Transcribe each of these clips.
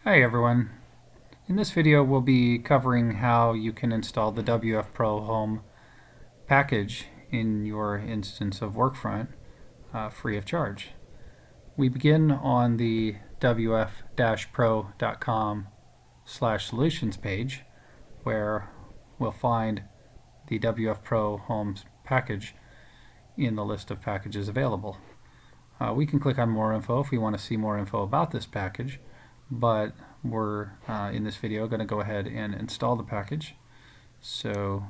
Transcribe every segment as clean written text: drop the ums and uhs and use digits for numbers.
Hi everyone. In this video we'll be covering how you can install the WFPro Home package in your instance of Workfront free of charge. We begin on the wf-pro.com/solutions page where we'll find the WFPro Home package in the list of packages available. We can click on more info if we want to see more info about this package, but we're in this video going to go ahead and install the package. So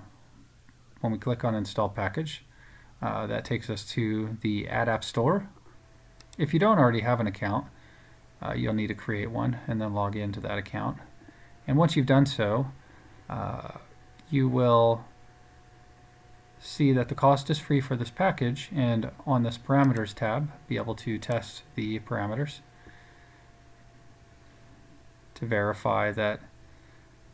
when we click on install package, that takes us to the AtAppStore. If you don't already have an account, you'll need to create one and then log into that account. And once you've done so, you will see that the cost is free for this package, and on this parameters tab be able to test the parameters to verify that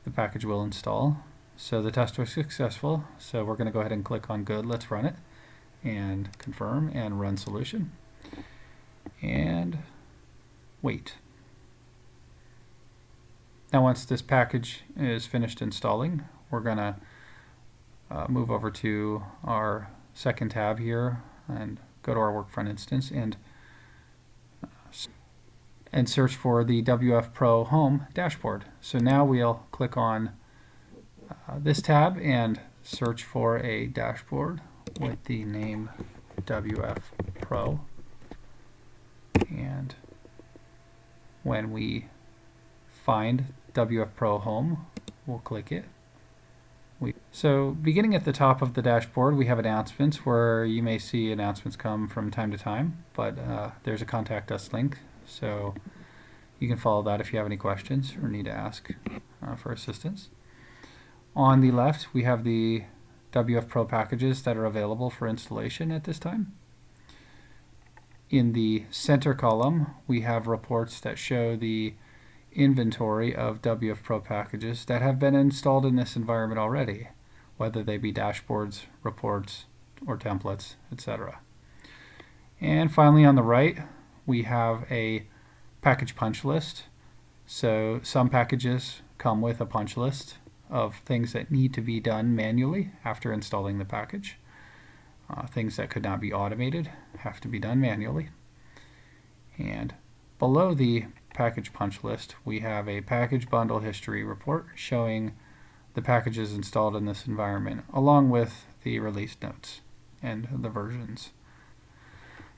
the package will install. So the test was successful, so we're going to go ahead and click on good. Let's run it and confirm and run solution and wait. Now once this package is finished installing, we're going to move over to our second tab here and go to our Workfront instance and search for the WFPro Home dashboard. So now we'll click on this tab and search for a dashboard with the name WFPro. And when we find WFPro Home, we'll click it. So beginning at the top of the dashboard, we have announcements where you may see announcements come from time to time, but there's a contact us link, so you can follow that if you have any questions or need to ask for assistance. On the left, we have the WFPro packages that are available for installation at this time. In the center column, we have reports that show the inventory of WFPro packages that have been installed in this environment already, whether they be dashboards, reports, or templates, etc. And finally on the right, we have a package punch list. So some packages come with a punch list of things that need to be done manually after installing the package. Things that could not be automated have to be done manually. And below the package punch list, we have a package bundle history report showing the packages installed in this environment, along with the release notes and the versions.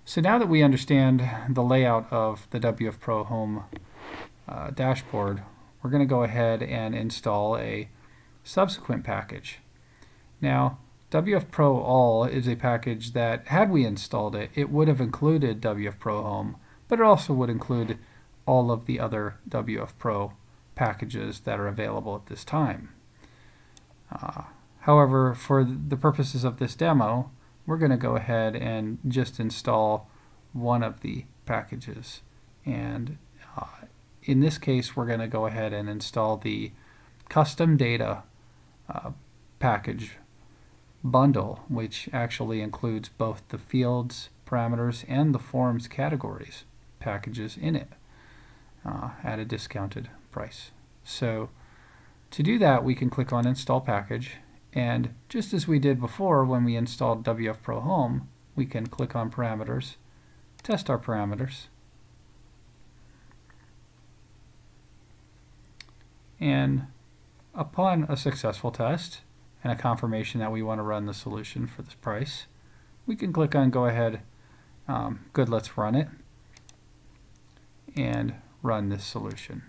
So now that we understand the layout of the WFPro Home dashboard, we're going to go ahead and install a subsequent package. Now, WFPro All is a package that, had we installed it, it would have included WFPro Home, but it also would include all of the other WFPro packages that are available at this time. However, for the purposes of this demo, we're going to go ahead and just install one of the packages. And in this case, we're going to go ahead and install the custom data package bundle, which actually includes both the fields, parameters, and the forms categories packages in it at a discounted price. So to do that, we can click on Install Package, and just as we did before when we installed WFPro Home, we can click on Parameters, test our parameters, and upon a successful test and a confirmation that we want to run the solution for this price, we can click on Go Ahead, good, let's run it, and run this solution.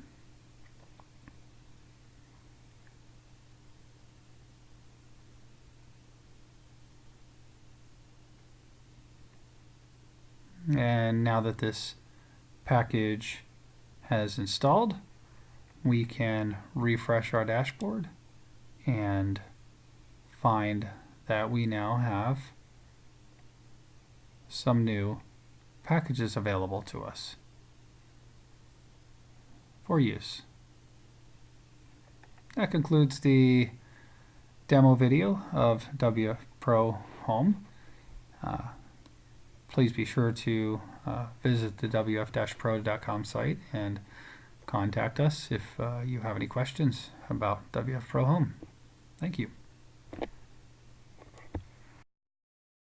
And now that this package has installed, we can refresh our dashboard and find that we now have some new packages available to us for use. That concludes the demo video of WFPro Home. Please be sure to visit the wf-pro.com site and contact us if you have any questions about WFPro Home. Thank you.